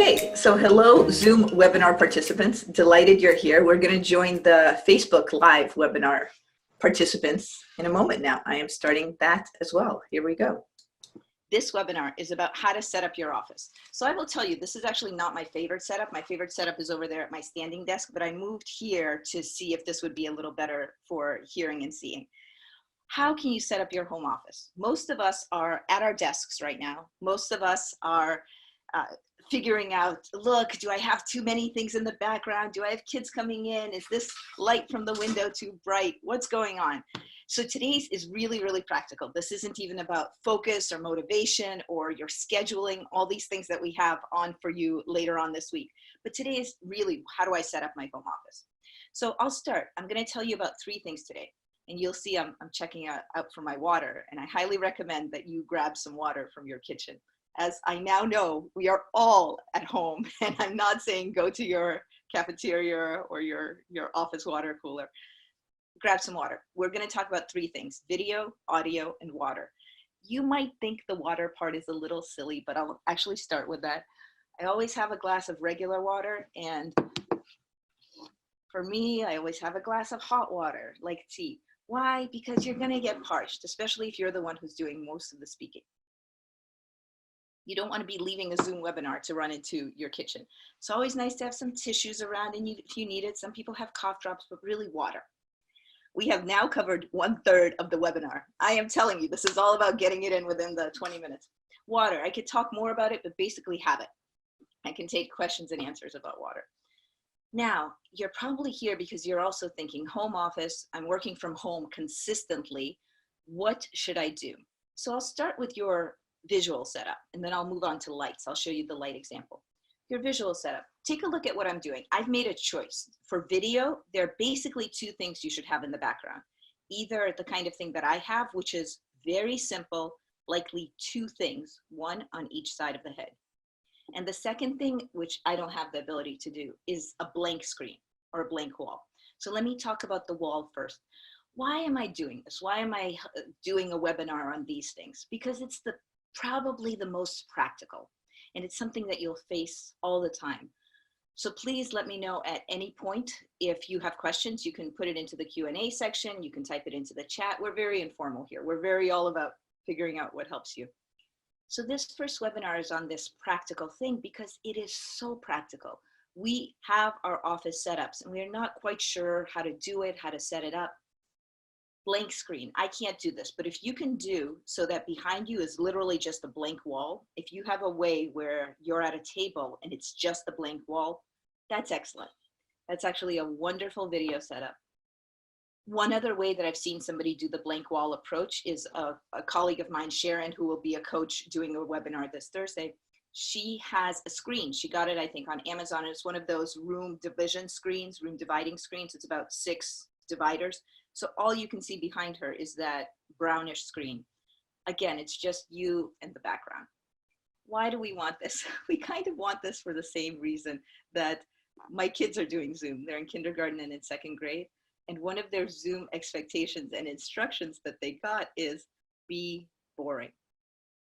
Okay, so hello Zoom webinar participants. Delighted you're here. We're going to join the Facebook Live webinar participants in a moment now. I am starting that as well. Here we go. This webinar is about how to set up your office. So I will tell you, this is actually not my favorite setup. My favorite setup is over there at my standing desk, but I moved here to see if this would be a little better for hearing and seeing. How can you set up your home office? Most of us are at our desks right now. Most of us are figuring out, look, do I have too many things in the background? Do I have kids coming in? Is this light from the window too bright? What's going on? So today's is really, really practical. This isn't even about focus or motivation or your scheduling, all these things that we have on for you later on this week. But today is really, how do I set up my home office? So I'll start. I'm going to tell you about 3 things today. And you'll see I'm checking out for my water. And I highly recommend that you grab some water from your kitchen. As I now know, we are all at home, and I'm not saying go to your cafeteria or your office water cooler. Grab some water. We're going to talk about 3 things: video, audio, and water. You might think the water part is a little silly, but I'll actually start with that. I always have a glass of regular water, and for me, I always have a glass of hot water, like tea. Why? Because you're going to get parched, especially if you're the one who's doing most of the speaking. You don't want to be leaving a Zoom webinar to run into your kitchen. It's always nice to have some tissues around and if you need it. Some people have cough drops, but really water. We have now covered 1/3 of the webinar. I am telling you, this is all about getting it in within the 20 minutes. Water, I could talk more about it, but basically have it. I can take questions and answers about water. Now, you're probably here because you're also thinking, home office, I'm working from home consistently. What should I do? So I'll start with your visual setup, and then I'll move on to lights. I'll show you the light example. Your visual setup. Take a look at what I'm doing. I've made a choice. For video, there are basically 2 things you should have in the background. Either the kind of thing that I have, which is very simple, likely 2 things, 1 on each side of the head. And the second thing, which I don't have the ability to do, is a blank screen or a blank wall. So let me talk about the wall first. Why am I doing this? Why am I doing a webinar on these things? Because it's probably the most practical, and it's something that you'll face all the time. So please let me know at any point if you have questions. You can put it into the Q&A section. You can type it into the chat. We're very informal here. We're very all about figuring out what helps you. So this first webinar is on this practical thing because it is so practical. We have our office setups and we're not quite sure how to do it, how to set it up. Blank screen, I can't do this, but if you can do so that behind you is literally just a blank wall, if you have a way where you're at a table and it's just a blank wall, that's excellent. That's actually a wonderful video setup. One other way that I've seen somebody do the blank wall approach is a colleague of mine, Sharon, who will be a coach doing a webinar this Thursday. She has a screen. She got it, I think, on Amazon. It's one of those room division screens, room dividing screens. It's about 6 dividers. So all you can see behind her is that brownish screen. Again, it's just you and the background. Why do we want this? We kind of want this for the same reason that my kids are doing Zoom. They're in kindergarten and in 2nd grade. And one of their Zoom expectations and instructions that they got is be boring.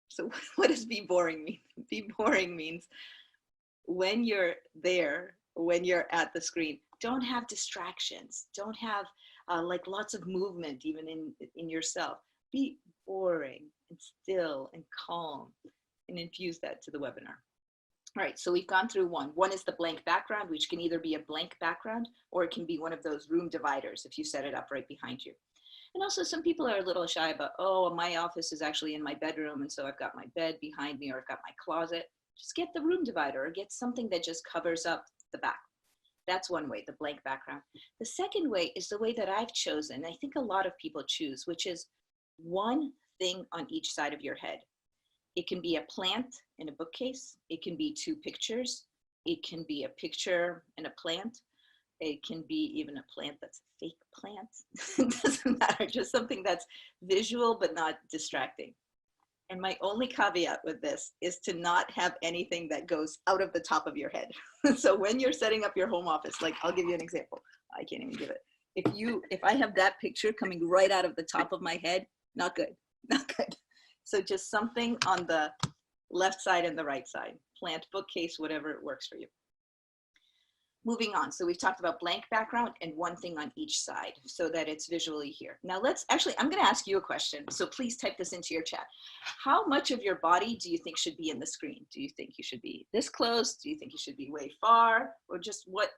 So what does be boring mean? Be boring means when you're there, when you're at the screen, don't have distractions. Don't have like lots of movement even in yourself. Be boring and still and calm, and infuse that to the webinar. All right, so we've gone through 1. 1 is the blank background, which can either be a blank background or it can be one of those room dividers if you set it up right behind you. And also some people are a little shy about, oh, my office is actually in my bedroom, and so I've got my bed behind me or I've got my closet. Just get the room divider or get something that just covers up the back. That's one way, the blank background. The second way is the way that I've chosen. I think a lot of people choose, which is 1 thing on each side of your head. It can be a plant in a bookcase. It can be 2 pictures. It can be a picture and a plant. It can be even a plant that's a fake plant. It doesn't matter, just something that's visual but not distracting. And my only caveat with this is to not have anything that goes out of the top of your head. So when you're setting up your home office, like I'll give you an example. I can't even give it. If I have that picture coming right out of the top of my head, not good, not good. So just something on the left side and the right side. plant, bookcase, whatever works for you. Moving on, so we've talked about blank background and one thing on each side so that it's visually here. Now I'm gonna ask you a question, so please type this into your chat. How much of your body do you think should be in the screen? Do you think you should be this close? Do you think you should be way far? Or just what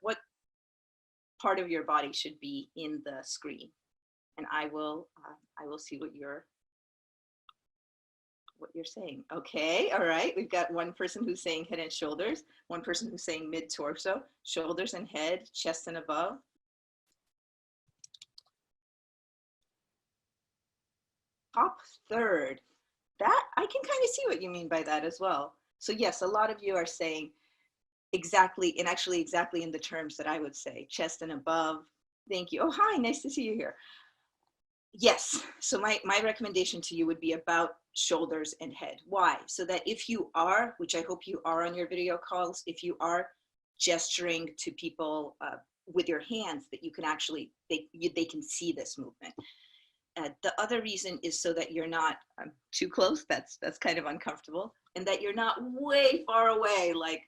part of your body should be in the screen? And I will see what you're saying. Okay, all right. We've got one person who's saying head and shoulders, one person who's saying mid-torso, shoulders and head, chest and above. Top third. That, I can kind of see what you mean by that as well. So yes, a lot of you are saying exactly, and actually exactly in the terms that I would say, chest and above. Thank you. Oh, hi, nice to see you here. Yes, so my recommendation to you would be about shoulders and head. Why? So that if you are, which I hope you are on your video calls, if you are gesturing to people with your hands, that you can actually, they can see this movement. The other reason is so that you're not too close, that's kind of uncomfortable, and that you're not way far away, like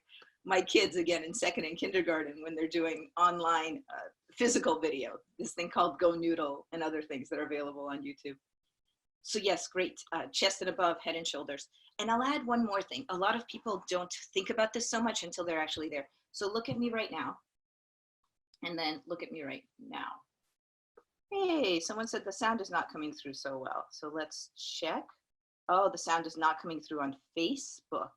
my kids again in second and kindergarten when they're doing online physical video, this thing called Go Noodle and other things that are available on YouTube. So yes, great, chest and above, head and shoulders. And I'll add one more thing. A lot of people don't think about this so much until they're actually there. So look at me right now, and then look at me right now. Hey, someone said the sound is not coming through so well. So let's check. Oh, the sound is not coming through on Facebook.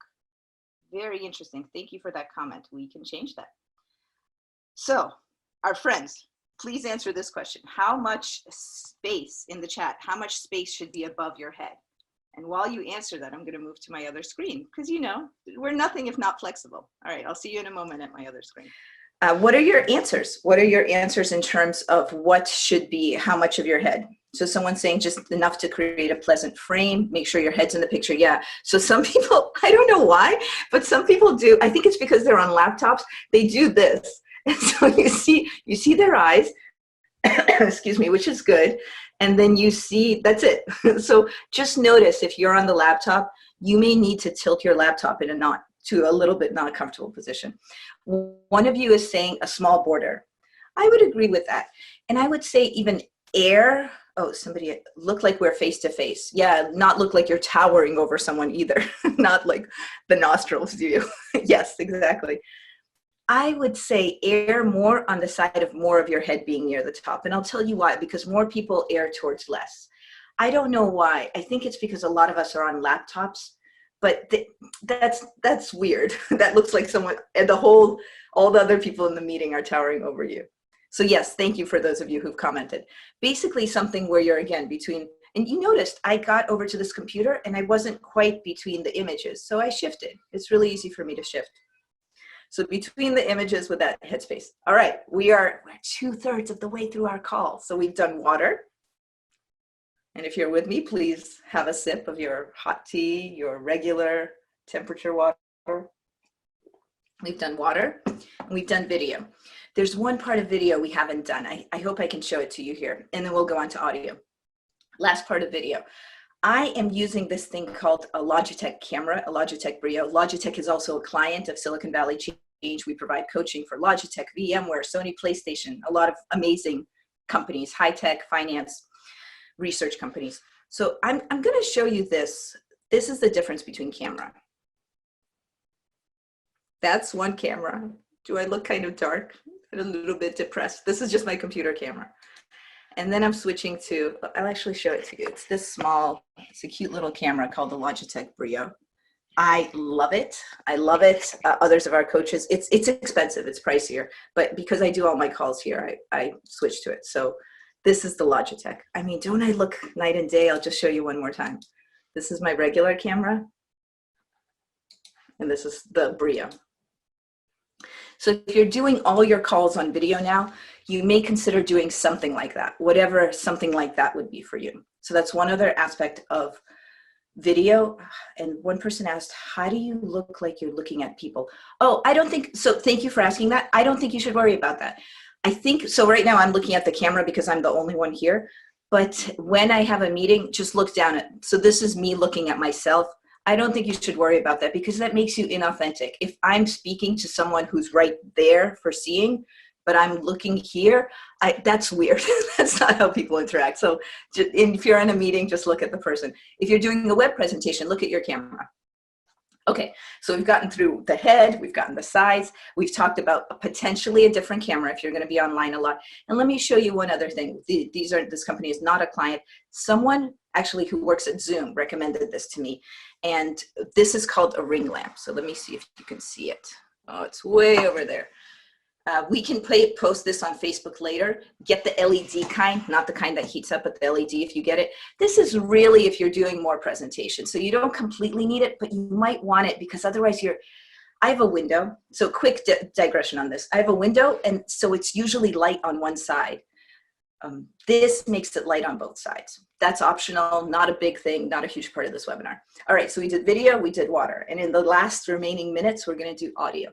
Very interesting. Thank you for that comment. We can change that. So our friends, please answer this question. How much space in the chat, how much space should be above your head? And while you answer that, I'm going to move to my other screen because, you know, we're nothing if not flexible. All right, I'll see you in a moment at my other screen. What are your answers? What are your answers in terms of what should be how much of your head? So someone's saying just enough to create a pleasant frame, make sure your head's in the picture. Yeah, so some people, I don't know why, but some people do. I think it's because they're on laptops. They do this. And so you see their eyes, excuse me, which is good. And then you see, that's it. So just notice if you're on the laptop, you may need to tilt your laptop in to a little bit not comfortable position. One of you is saying a small border. I would agree with that. And I would say even air, oh, somebody look like we're face to face. Yeah, not look like you're towering over someone either. Not like the nostrils view. Yes, exactly. I would say air more on the side of more of your head being near the top. And I'll tell you why, because more people air towards less. I don't know why. I think it's because a lot of us are on laptops, but that's weird. That looks like someone, and all the other people in the meeting are towering over you. So yes, thank you for those of you who've commented. Basically something where you're again between, and you noticed I got over to this computer and I wasn't quite between the images. So I shifted. It's really easy for me to shift. So between the images with that headspace. All right, we're 2/3 of the way through our call. So we've done water. And if you're with me, please have a sip of your hot tea, your regular temperature water. We've done water, and we've done video. There's one part of video we haven't done. I hope I can show it to you here, and then we'll go on to audio. Last part of video. I am using this thing called a Logitech camera, a Logitech Brio. Logitech is also a client of Silicon Valley Change. We provide coaching for Logitech, VMware, Sony PlayStation, a lot of amazing companies, high-tech, finance, research companies. So I'm going to show you this. This is the difference between camera. That's one camera. Do I look kind of dark? A little bit depressed. This is just my computer camera. And then I'm switching to, I'll actually show it to you. It's this small, it's a cute little camera called the Logitech Brio. I love it. I love it. Others of our coaches, it's expensive, it's pricier, but because I do all my calls here, I switch to it. So this is the Logitech. I mean, don't I look night and day? I'll just show you one more time. This is my regular camera, and this is the Brio. So if you're doing all your calls on video now, you may consider doing something like that, whatever something like that would be for you. So that's one other aspect of video. And one person asked, how do you look like you're looking at people? Oh, I don't think, so thank you for asking that. I don't think you should worry about that. I think, so right now I'm looking at the camera because I'm the only one here, but when I have a meeting, just look down at, so this is me looking at myself. I don't think you should worry about that because that makes you inauthentic. If I'm speaking to someone who's right there for seeing, but I'm looking here, that's weird. That's not how people interact. So if you're in a meeting, just look at the person. If you're doing a web presentation, look at your camera. Okay, so we've gotten through the head, we've gotten the sides, we've talked about potentially a different camera if you're going to be online a lot. And let me show you one other thing. This company is not a client. Someone actually who works at Zoom recommended this to me. And this is called a ring lamp. So let me see if you can see it. Oh, it's way over there. We can post this on Facebook later. Get the LED kind, not the kind that heats up, but the LED if you get it. This is really if you're doing more presentations. So you don't completely need it, but you might want it because otherwise I have a window. So quick digression on this. I have a window, and so it's usually light on one side. This makes it light on both sides. That's optional, not a big thing, not a huge part of this webinar. All right, so we did video, we did water. And in the last remaining minutes, we're gonna do audio.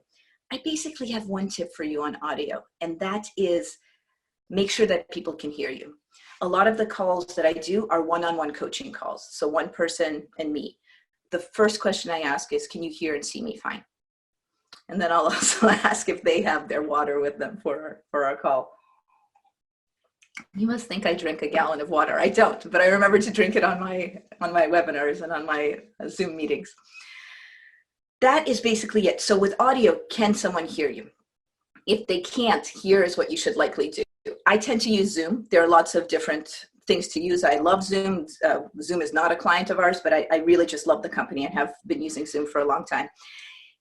I basically have one tip for you on audio, and that is make sure that people can hear you. A lot of the calls that I do are one-on-one coaching calls. So one person and me. The first question I ask is, can you hear and see me fine? And then I'll also ask if they have their water with them for our call. You must think I drink a gallon of water. I don't, but I remember to drink it on my webinars and on my Zoom meetings. That is basically it. So with audio, can someone hear you? If they can't, here is what you should likely do. I tend to use Zoom. There are lots of different things to use. I love Zoom. Zoom is not a client of ours, but I really just love the company and have been using Zoom for a long time.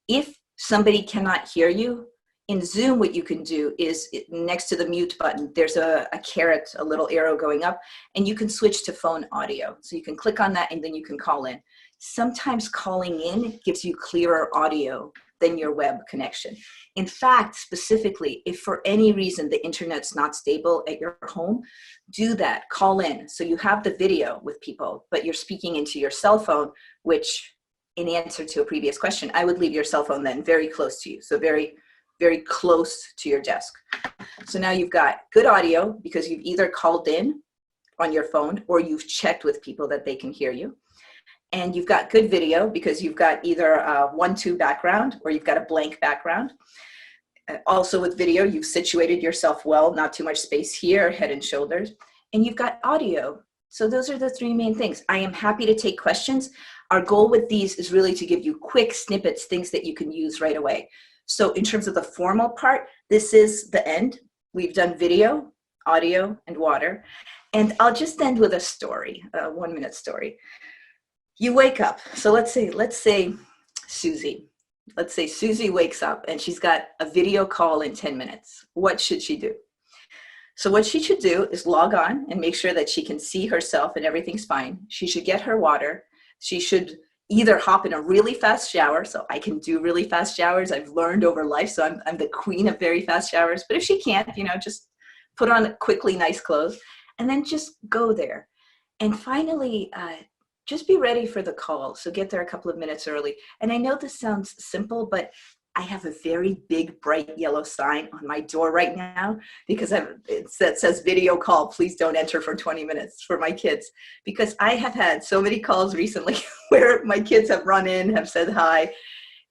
If somebody cannot hear you, in Zoom, what you can do is next to the mute button, there's a caret, a little arrow going up, and you can switch to phone audio. So you can click on that and then you can call in. Sometimes calling in gives you clearer audio than your web connection. In fact, specifically, if for any reason the internet's not stable at your home, do that, call in. So you have the video with people, but you're speaking into your cell phone, which in answer to a previous question, I would leave your cell phone then very close to you. So very, very close to your desk. So now you've got good audio because you've either called in on your phone or you've checked with people that they can hear you. And you've got good video because you've got either a 1:2 background or you've got a blank background. Also with video, you've situated yourself well, not too much space here, head and shoulders, and you've got audio. So those are the three main things. I am happy to take questions. Our goal with these is really to give you quick snippets, things that you can use right away. So in terms of the formal part, this is the end. We've done video, audio, and water. And I'll just end with a story, a 1-minute story. You wake up. So let's say Susie. Let's say Susie wakes up and she's got a video call in 10 minutes. What should she do? So what she should do is log on and make sure that she can see herself and everything's fine. She should get her water. She should either hop in a really fast shower. So I can do really fast showers. I've learned over life. So I'm the queen of very fast showers. But if she can't, just put on quickly nice clothes and then just go there. And finally, just be ready for the call. So get there a couple of minutes early. And I know this sounds simple, but I have a very big, bright yellow sign on my door right now because it says video call, please don't enter for 20 minutes for my kids. Because I have had so many calls recently where my kids have run in, have said hi.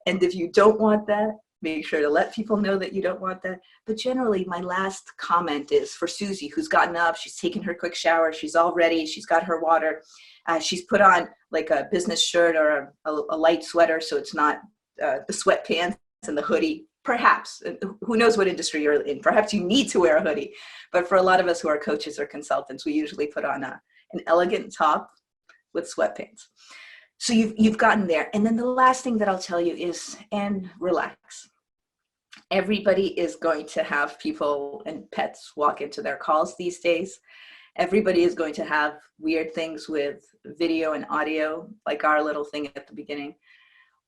And if you don't want that, make sure to let people know that you don't want that. But generally, my last comment is for Susie, who's gotten up, she's taken her quick shower, she's all ready, she's got her water. She's put on like a business shirt or a light sweater, so it's not the sweatpants and the hoodie. Perhaps, who knows what industry you're in, perhaps you need to wear a hoodie. But for a lot of us who are coaches or consultants, we usually put on an elegant top with sweatpants. So you've gotten there. And then the last thing that I'll tell you is, and relax. Everybody is going to have people and pets walk into their calls these days. Everybody is going to have weird things with video and audio, like our little thing at the beginning.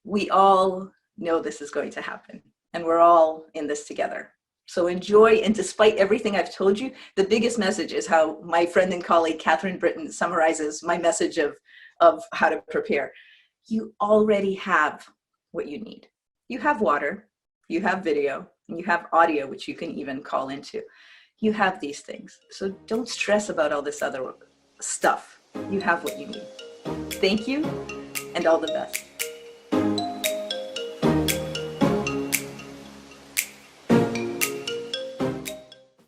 We all know this is going to happen, and we're all in this together. So enjoy, and despite everything I've told you, the biggest message is how my friend and colleague, Catherine Britton, summarizes my message of how to prepare. You already have what you need. You have water, you have video, and you have audio, which you can even call into. You have these things. So don't stress about all this other stuff. You have what you need. Thank you. and all the best.